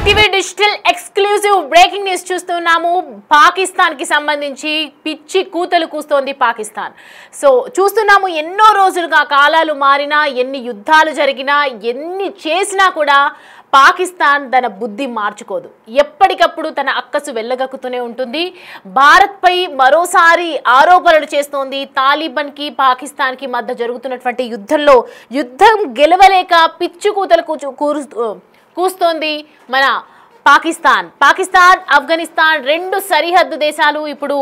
ETV digital exclusive breaking news చూస్తున్నాము. పాకిస్తాన్ కి సంబంధించి పిచ్చి కూతలు కూస్తోంది పాకిస్తాన్. సో చూస్తున్నాము, ఎన్నో రోజులుగా కాలాలు మారినా, ఎన్ని యుద్ధాలు జరిగినా, ఎన్ని చేసినా కూడా పాకిస్తాన్ తన బుద్ధి మార్చుకోదు. ఎప్పటికప్పుడు తన అక్కసు వెళ్ళగక్కుతూనే ఉంటుంది. భారత్పై మరోసారి ఆరోపణలు చేస్తోంది. తాలిబాన్ కి పాకిస్తాన్ కి మధ్య జరుగుతున్నటువంటి యుద్ధం గెలవలేక పిచ్చి కూతలు కూస్తోంది మన పాకిస్తాన్ ఆఫ్ఘనిస్తాన్ రెండు సరిహద్దు దేశాలు. ఇప్పుడు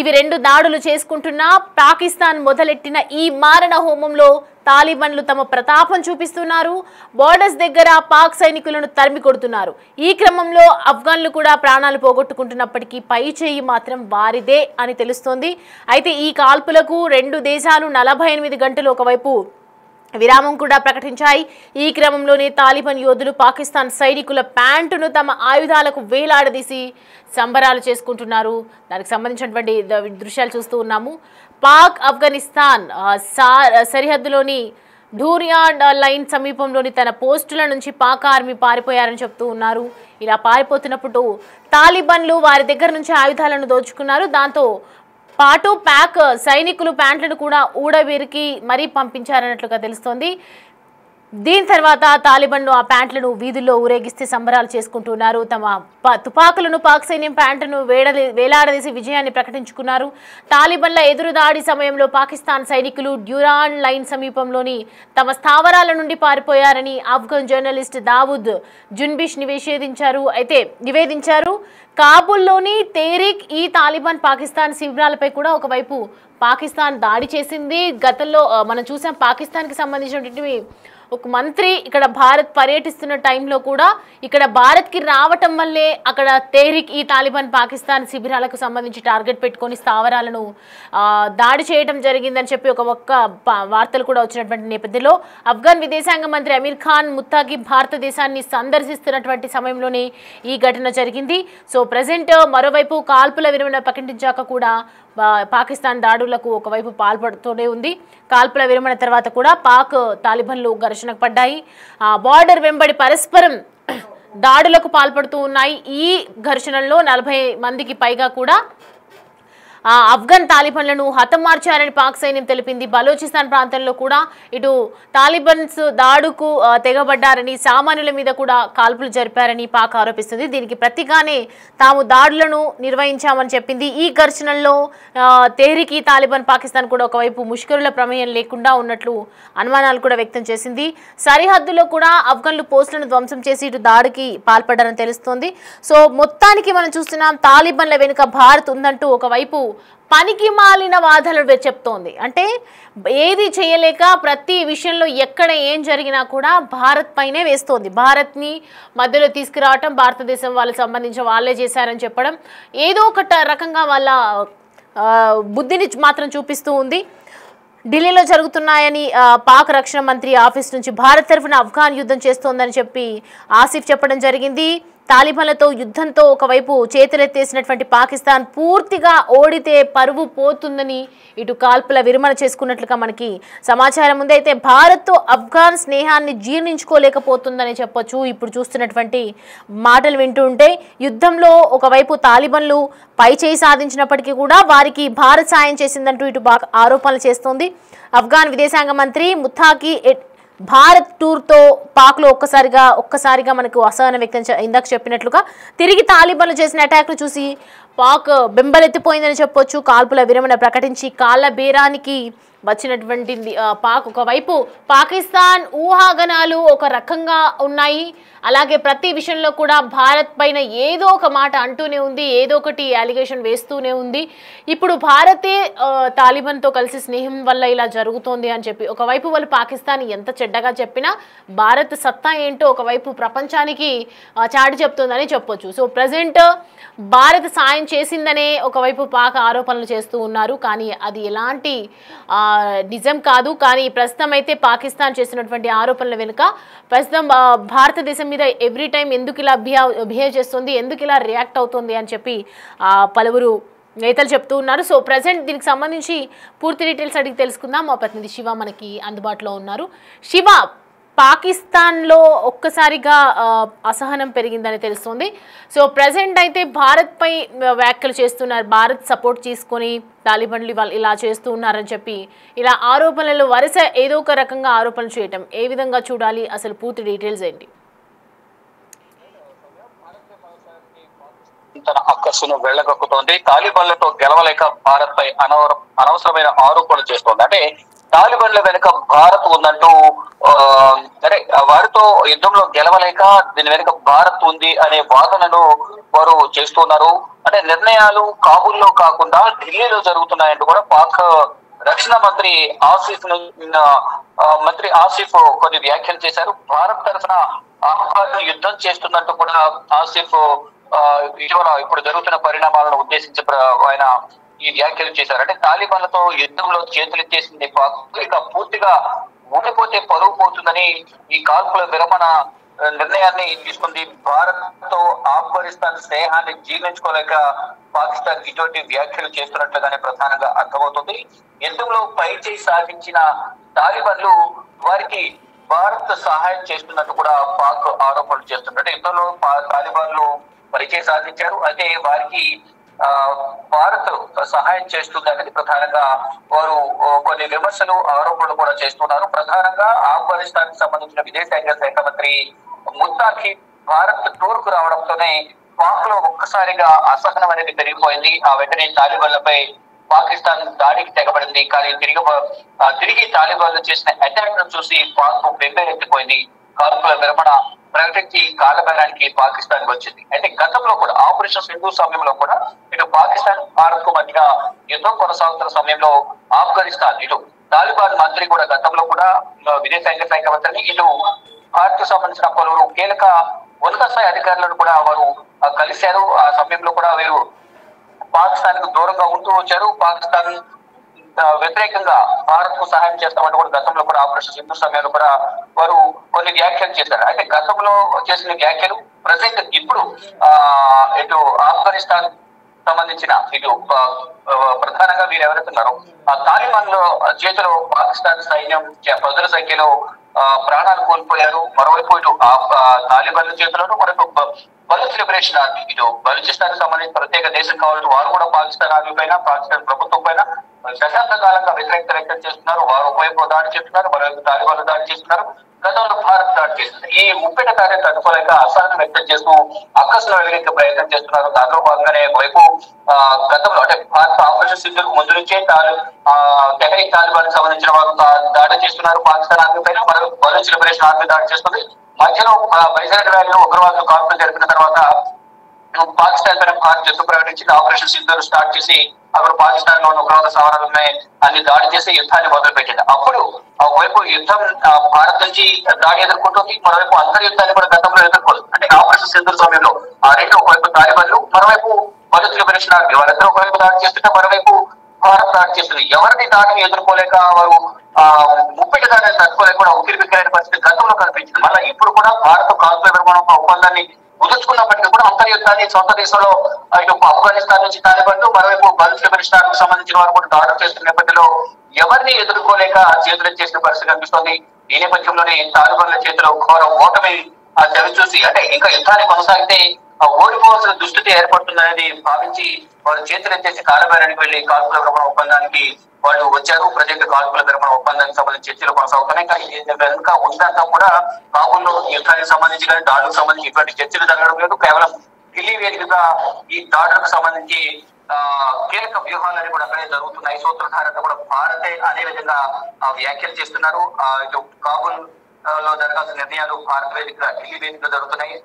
ఇవి రెండు దాడులు చేసుకుంటున్నా పాకిస్తాన్ మొదలెట్టిన ఈ మారణ హోమంలో తాలిబాన్లు తమ ప్రతాపం చూపిస్తున్నారు. బోర్డర్స్ దగ్గర పాక్ సైనికులను తరిమి కొడుతున్నారు. ఈ క్రమంలో ఆఫ్ఘన్లు కూడా ప్రాణాలు పోగొట్టుకుంటున్నప్పటికీ పై చేయి మాత్రం వారిదే అని తెలుస్తోంది. అయితే ఈ కాల్పులకు రెండు దేశాలు 48 గంటలు ఒకవైపు విరామం కూడా ప్రకటించాయి. ఈ క్రమంలోనే తాలిబాన్ యోధులు పాకిస్తాన్ సైనికుల ప్యాంటును తమ ఆయుధాలకు వేలాడదీసి సంబరాలు చేసుకుంటున్నారు. దానికి సంబంధించినటువంటి దృశ్యాలు చూస్తూ ఉన్నాము. పాక్ ఆఫ్ఘనిస్తాన్ సరిహద్దులోని ఢూరియాడ్ లైన్ సమీపంలోని తన పోస్టుల నుంచి పాక్ ఆర్మీ పారిపోయారని చెప్తూ ఉన్నారు. ఇలా పారిపోతున్నప్పుడు తాలిబాన్లు వారి దగ్గర నుంచి ఆయుధాలను దోచుకున్నారు. దాంతో పాటు పాక్ సైనికులు ప్యాంట్లను కూడా ఊడబెరికి మరీ పంపించారన్నట్లుగా తెలుస్తోంది. దీని తర్వాత తాలిబాన్లు ఆ ప్యాంట్లను వీధుల్లో ఊరేగిస్తే సంబరాలు చేసుకుంటున్నారు. తమ తుపాకులను పాక్ సైన్యం ప్యాంటును వేలాడదీసి విజయాన్ని ప్రకటించుకున్నారు. తాలిబాన్ల ఎదురుదాడి సమయంలో పాకిస్తాన్ సైనికులు డ్యూరాన్ లైన్ సమీపంలోని తమ స్థావరాల నుండి పారిపోయారని ఆఫ్ఘన్ జర్నలిస్ట్ దావూద్ జున్బిష్ నివేదించారు. కాబూల్లోని తెహ్రీక్ ఈ తాలిబాన్ పాకిస్తాన్ శిబిరాలపై కూడా ఒకవైపు పాకిస్తాన్ దాడి చేసింది. గతంలో మనం చూసాం, పాకిస్తాన్కి సంబంధించినటువంటి ఒక మంత్రి ఇక్కడ భారత్ పర్యటిస్తున్న టైంలో కూడా ఇక్కడ భారత్కి రావటం వల్లే అక్కడ తెహ్రీక్ ఈ తాలిబాన్ పాకిస్తాన్ శిబిరాలకు సంబంధించి టార్గెట్ పెట్టుకొని స్థావరాలను దాడి చేయడం జరిగిందని చెప్పి ఒక్క వార్తలు కూడా వచ్చినటువంటి నేపథ్యంలో ఆఫ్ఘన్ విదేశాంగ మంత్రి అమీర్ ఖాన్ ముత్తాకి భారతదేశాన్ని సందర్శిస్తున్నటువంటి సమయంలోనే ఈ ఘటన జరిగింది. సో ప్రజెంట్ మరోవైపు కాల్పుల విరమణ ప్రకటించాక కూడా పాకిస్తాన్ దాడులకు ఒకవైపు పాల్పడుతూనే ఉంది. కాల్పుల విరమణ తర్వాత కూడా పాక్ తాలిబాన్లు ఘర్షణకు పడ్డాయి. బార్డర్ వెంబడి పరస్పరం దాడులకు పాల్పడుతూ ఉన్నాయి. ఈ ఘర్షణల్లో 40 మందికి పైగా కూడా ఆఫ్ఘన్ తాలిబాన్లను హతమార్చారని పాక్ సైన్యం తెలిపింది. బలోచిస్తాన్ ప్రాంతంలో కూడా ఇటు తాలిబాన్స్ దాడుకు తెగబడ్డారని, సామాన్యుల మీద కూడా కాల్పులు జరిపారని పాక్ ఆరోపిస్తుంది. దీనికి ప్రతిగానే తాము దాడులను నిర్వహించామని చెప్పింది. ఈ ఘర్షణల్లో తెహ్రీక్ ఈ తాలిబాన్ పాకిస్తాన్ కూడా ఒకవైపు ముష్కరుల ప్రమేయం లేకుండా ఉన్నట్లు అనుమానాలు కూడా వ్యక్తం చేసింది. సరిహద్దులో కూడా ఆఫ్ఘన్లు పోస్టులను ధ్వంసం చేసి ఇటు దాడికి పాల్పడ్డారని తెలుస్తోంది. సో మొత్తానికి మనం చూస్తున్నాం, తాలిబాన్ల వెనుక భారత్ ఉందంటూ ఒకవైపు పనికి మాలిన వాదనలు చెప్తోంది. అంటే ఏది చేయలేక ప్రతి విషయంలో ఎక్కడ ఏం జరిగినా కూడా భారత్ పైనే వేస్తోంది. భారత్ని మధ్యలో తీసుకురావటం, భారతదేశం వాళ్ళకి సంబంధించిన వాళ్ళే చేశారని చెప్పడం, ఏదో ఒక రకంగా వాళ్ళ బుద్ధిని మాత్రం చూపిస్తూ ఉంది. ఢిల్లీలో జరుగుతున్నాయని పాక్ రక్షణ మంత్రి ఆఫీస్ నుంచి భారత్ తరఫున ఆఫ్ఘన్ యుద్ధం చేస్తోందని చెప్పి ఆసిఫ్ చెప్పడం జరిగింది. తాలిబాన్లతో యుద్ధంతో ఒకవైపు చేతులెత్తేసినటువంటి పాకిస్తాన్ పూర్తిగా ఓడితే పరువు పోతుందని ఇటు కాల్పుల విరమణ చేసుకున్నట్లుగా మనకి సమాచారం ఉంది. అయితే భారత్తో ఆఫ్ఘన్ స్నేహాన్ని జీర్ణించుకోలేకపోతుందని చెప్పొచ్చు. ఇప్పుడు చూస్తున్నటువంటి మాటలు వింటుంటే యుద్ధంలో ఒకవైపు తాలిబాన్లు పై చేయి సాధించినప్పటికీ కూడా వారికి భారత్ సాయం చేసిందంటూ ఇటు ఆరోపణలు చేస్తోంది. ఆఫ్ఘన్ విదేశాంగ మంత్రి ముత్తాకి భారత్ టూర్తో పాక్లో ఒక్కసారిగా మనకు అసహనం వ్యక్తం ఇందాక చెప్పినట్లుగా తిరిగి తాలిబాన్లు చేసిన అటాక్ను చూసి పాక్ బెంబలెత్తిపోయిందని చెప్పొచ్చు. కాల్పుల విరమణ ప్రకటించి కాళ్ళ బేరానికి వచ్చినటువంటి పాక్ ఒకవైపు పాకిస్తాన్ ఊహాగానాలు ఒక రకంగా ఉన్నాయి. అలాగే ప్రతి విషయంలో కూడా భారత్ పైన ఏదో ఒక మాట అంటూనే ఉంది, ఏదో ఒకటి అలిగేషన్ వేస్తూనే ఉంది. ఇప్పుడు భారతే తాలిబాన్తో కలిసి స్నేహం వల్ల ఇలా జరుగుతోంది అని చెప్పి ఒకవైపు వాళ్ళు పాకిస్తాన్ ఎంత చెడ్డగా చెప్పినా భారత్ సత్తా ఏంటో ఒకవైపు ప్రపంచానికి చాటి చెప్తుందని చెప్పొచ్చు. సో ప్రజెంట్ భారత్ సాయం చేసిందనే ఒకవైపు పాక్ ఆరోపణలు చేస్తూ ఉన్నారు. కానీ అది ఎలాంటి నిజం కాదు. కానీ ప్రస్తుతం అయితే పాకిస్తాన్ చేసినటువంటి ఆరోపణల వెనుక ప్రస్తుతం భారతదేశం మీద ఎవ్రీ టైం ఎందుకు ఇలా బిహేవ్ చేస్తుంది, ఎందుకు ఇలా రియాక్ట్ అవుతుంది అని చెప్పి పలువురు నేతలు చెప్తూ ఉన్నారు. సో ప్రెజెంట్ దీనికి సంబంధించి పూర్తి డీటెయిల్స్ అడిగి తెలుసుకుందాం. మా ప్రతినిధి శివ మనకి అందుబాటులో ఉన్నారు. శివ, పాకిస్తాన్లో ఒక్కసారిగా అసహనం పెరిగిందని తెలుస్తుంది. సో ప్రజెంట్ అయితే భారత్పై వ్యాఖ్యలు చేస్తున్నారు. భారత్ సపోర్ట్ తీసుకొని తాలిబాన్లు వాళ్ళు ఇలా చేస్తూ ఉన్నారని చెప్పి ఇలా ఆరోపణలు వరుస ఏదో ఒక రకంగా ఆరోపణలు చేయటం ఏ విధంగా చూడాలి? అసలు పూర్తి డీటెయిల్స్ ఏంటి? తన అక్కసును వెళ్లగక్కుతోంది. తాలిబాన్లతో గెలవలేక భారత్ పై అనవసరమైన ఆరోపణలు చేస్తోంది. అంటే తాలిబాన్ల వెనుక భారత్ ఉందంటూ అంటే వారితో యుద్ధంలో గెలవలేక దీని వెనుక భారత్ ఉంది అనే వాదనను వారు చేస్తున్నారు. అంటే నిర్ణయాలు కాబూల్లో కాకుండా ఢిల్లీలో జరుగుతున్నాయంటూ కూడా పాక్ రక్షణ మంత్రి ఆసిఫ్ కొన్ని వ్యాఖ్యలు చేశారు. భారత్ తరఫున యుద్ధం చేస్తున్నట్టు కూడా ఆసిఫ్ ఇటీవల ఇప్పుడు జరుగుతున్న పరిణామాలను ఉద్దేశించి ఆయన ఈ వ్యాఖ్యలు చేశారు. అంటే తాలిబాన్లతో యుద్ధంలో చేతులెత్తేసింది పాక్, ఇక పూర్తిగా ఓడిపోతే పరువు పోతుందని ఈ కాల్పుల విరమణ నిర్ణయాన్ని తీసుకుంది. భారత్ తో ఆఫ్ఘనిస్తాన్ స్నేహాన్ని జీర్ణించుకోలేక పాకిస్తాన్ ఇటువంటి వ్యాఖ్యలు చేస్తున్నట్లుగానే ప్రధానంగా అర్థమవుతుంది. యుద్ధంలో పైచేయి సాధించిన తాలిబాన్లు వారికి భారత్ సహాయం చేస్తున్నట్టు కూడా పాక్ ఆరోపణలు చేస్తున్నారు. యుద్ధంలో తాలిబాన్లు పరిచయం సాధించారు, అయితే వారికి భారత్ సహాయం చేస్తుంది అనేది ప్రధానంగా వారు కొన్ని విమర్శలు ఆరోపణలు కూడా చేస్తున్నారు. ప్రధానంగా ఆఫ్ఘనిస్తాన్ కి సంబంధించిన విదేశాంగ శాఖ మంత్రి ముత్తాఖీ భారత్ టూర్ కు రావడంతోనే పాక్ లో ఒక్కసారిగా అసహనం అనేది పెరిగిపోయింది. ఆ వెంటనే తాలిబాన్లపై పాకిస్తాన్ దాడికి తెగబడింది. కానీ తిరిగి తాలిబాన్లు చేసిన అటాక్ ను చూసి పాక్ బెంబేలెత్తిపోయింది. కాల్పుల విరమణ ప్రకటించి కాలబేరానికి పాకిస్తాన్ వచ్చింది. అయితే గతంలో కూడా ఆపరేషన్ సింధు సమయంలో కూడా ఇటు పాకిస్తాన్ భారత్ కు మధ్య యుద్ధం కొనసాగుతున్న సమయంలో ఆఫ్ఘనిస్తాన్ ఇటు తాలిబాన్ మంత్రి కూడా గతంలో కూడా విదేశాంగ శాఖ మంత్రిని ఇటు భారత్ కు సంబంధించిన పలువురు కీలక ఉన్నత స్థాయి అధికారులను కూడా వారు కలిశారు. ఆ సమయంలో కూడా వీరు పాకిస్తాన్ కు దూరంగా ఉంటూ వచ్చారు. పాకిస్తాన్ వ్యతిరేకంగా భారత్ కు సహాయం చేస్తామంటూ కూడా గతంలో కూడా ఆపరేషన్ సింధు సమయంలో కూడా వారు కొన్ని వ్యాఖ్యలు చేశారు. అయితే గతంలో చేసిన వ్యాఖ్యలు ప్రజెంట్ ఇప్పుడు ఇటు ఆఫ్ఘనిస్తాన్ సంబంధించిన ఇటు ప్రధానంగా వీరు ఎవరైతున్నారో ఆ తాలిబాన్ల చేతిలో పాకిస్తాన్ సైన్యం పదుల సంఖ్యలో ప్రాణాలు కోల్పోయారు. మరోవైపు ఇటు తాలిబాన్ల చేతిలోనూ మరొక బలూచ్ లిబరేషన్ ఆర్మీ ఇటు బలూచిస్తాన్ సంబంధించి ప్రత్యేక దేశం కావాలంటే వారు కూడా పాకిస్తాన్ ఆర్మీ పైన పాకిస్తాన్ ప్రభుత్వం పైన దశాబ్ద కాలంగా వ్యతిరేకత వ్యక్తం చేస్తున్నారు. వారు ఒకవైపు దాడి చేస్తున్నారు, మరోవైపు తాలిబాన్లు దాడి చేస్తున్నారు. గతంలో భారత్ దాడి చేస్తుంది. ఈ ముప్పిట కార్యం తట్టుకోలేక అసహనం వ్యక్తం చేస్తూ అక్కసులు వెలిగించే ప్రయత్నం చేస్తున్నారు. దాంట్లో భాగంగానే ఒకవైపు గతంలో అంటే భారత ఆపరేషన్ సింధుకు ముందు నుంచే తెహరీక్ తాలిబాన్ సంబంధించిన వారు దాడి చేస్తున్నారు పాకిస్తాన్ ఆర్మీ పైన, మరొక బలూచ్ లిబరేషన్ ఆర్మీ దాడి చేస్తుంది. మధ్యలో వైజాగ్ ర్యాలీలో ఉగ్రవాదులు కాల్పులు జరిపిన తర్వాత పాకిస్తాన్ పైన భారత్ యుద్ధం ప్రకటించి ఆపరేషన్ సింధు స్టార్ట్ చేసి అక్కడ పాకిస్తాన్ లో ఉగ్రవాద స్థావరాలపై అన్ని దాడి చేసి యుద్ధాన్ని మొదలు పెట్టింది. అప్పుడు ఒకవైపు యుద్ధం భారత్ నుంచి దాడి ఎదుర్కొంటుంది, మరోవైపు అంతర్యుద్ధాన్ని కూడా గతంలో ఎదుర్కోదు. అంటే ఆపరేషన్ సింధు సమయంలో ఆ రెండు ఒకవైపు తాలిబాన్లు మరోవైపు బలూచ్ లిబరేషన్ ఆర్మీ వాళ్ళిద్దరూ ఒకవైపు దాడి చేస్తుంటే మరోవైపు భారత్ దాడి చేస్తుంది. ఎవరిని దాడిని ఎదుర్కోలేక వారు ముప్పిటి దాడిని తట్టుకోలేక కూడా ఉక్కిరి బిక్కిరైన పరిస్థితి గతంలో కనిపించింది. మళ్ళీ ఇప్పుడు కూడా భారత్ కాల్పుల విరమణ ఒప్పందాన్ని కుదుర్చుకున్నప్పటికీ కూడా అంతర్యుద్ధాన్ని సొంత దేశంలో ఇటు ఆఫ్ఘనిస్తాన్ నుంచి తాలిబాన్లు మరోవైపు బలూచ్ లిబరేషన్ కు సంబంధించిన వారు కూడా దాడులు చేస్తున్న నేపథ్యంలో ఎవరిని ఎదుర్కోలేక చేతులెత్తేసిన పరిస్థితి కనిపిస్తోంది. ఈ నేపథ్యంలోనే తాలిబాన్ల చేతిలో ఘోర ఓటమి చవి చూసి అంటే ఇంకా యుద్ధాన్ని కొనసాగితే ఓడిపోవాల్సిన దుస్థితి ఏర్పడుతుందనేది భావించి వారు చేతులెత్తేసి కాలబేరానికి వెళ్లి కాల్పుల విరమణ ఒప్పందానికి వాళ్ళు వచ్చారు. ప్రజెంట్ కాల్పుల విరమణ ఒప్పందానికి సంబంధించి చర్చలు కొనసాగుతున్నాయి. కానీ వెనుక ఉందంతా కూడా కాబూల్లో యుద్ధానికి సంబంధించి కానీ దాడులకు సంబంధించి ఇటువంటి చర్చలు జరగడం లేదు. కేవలం ఢిల్లీ వేదికగా ఈ దాడులకు సంబంధించి కీలక వ్యూహాలన్నీ కూడా అక్కడే జరుగుతున్నాయి. సూత్రధారంగా కూడా భారతే అదే విధంగా వ్యాఖ్యలు చేస్తున్నారు. ఇటు కాబూల్ లో జరగాల్సిన నిర్ణయాలు భారత్ వేదిక ఢిల్లీ వేదికగా జరుగుతున్నాయి.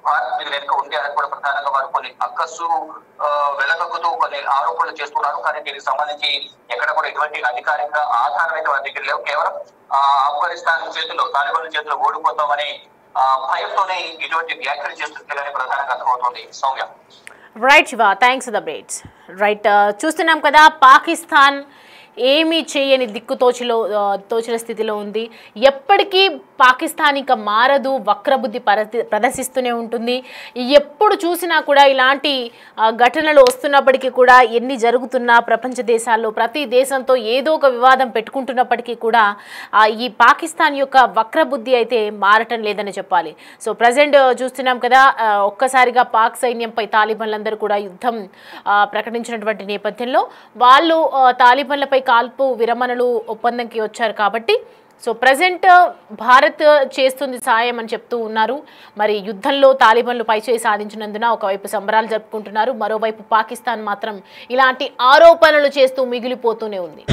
భారత్ మీద వెనుక ఉంది అని కూడా ప్రధానంగా వారు కొన్ని అక్కసు వెలగక్కుతూ కొన్ని ఆరోపణలు చేస్తున్నారు. కానీ దీనికి సంబంధించి ఎక్కడ కూడా ఎటువంటి అధికారిక ఆధారం అయితే వారి దగ్గర లేవు. కేవలం ఆఫ్ఘనిస్తాన్ చేతుల్లో తాలిబాన్ల చేతుల్లో ఓడిపోతామని భయంతోనే ఇటువంటి వ్యాఖ్యలు చేస్తుందని ప్రధానంగా అర్థమవుతుంది. Soumya. Right Shiva, thanks for the updates. Right, చూస్తున్నాం కదా పాకిస్తాన్ ఏమీ చేయని తోచిన స్థితిలో ఉంది. ఎప్పటికీ పాకిస్తాన్ ఇంకా మారదు, వక్రబుద్ధి ప్రదర్శిస్తూనే ఉంటుంది. ఎప్పుడు చూసినా కూడా ఇలాంటి ఘటనలు వస్తున్నప్పటికీ కూడా, ఎన్ని జరుగుతున్నా ప్రపంచ దేశాల్లో ప్రతి దేశంతో ఏదో ఒక వివాదం పెట్టుకుంటున్నప్పటికీ కూడా ఈ పాకిస్తాన్ యొక్క వక్రబుద్ధి అయితే మారటం లేదని చెప్పాలి. సో ప్రజెంట్ చూస్తున్నాం కదా, ఒక్కసారిగా పాక్ సైన్యంపై తాలిబాన్లందరూ కూడా యుద్ధం ప్రకటించినటువంటి నేపథ్యంలో వాళ్ళు తాలిబాన్లపై కాల్పు విరమణలు ఒప్పందంకి వచ్చారు కాబట్టి సో ప్రజెంట్ భారత్ చేస్తుంది సాయం అని చెప్తూ ఉన్నారు. మరి యుద్ధంలో తాలిబాన్లు పైచేయి సాధించినందున ఒకవైపు సంబరాలు జరుపుకుంటున్నారు, మరోవైపు పాకిస్తాన్ మాత్రం ఇలాంటి ఆరోపణలు చేస్తూ మిగిలిపోతూనే ఉంది.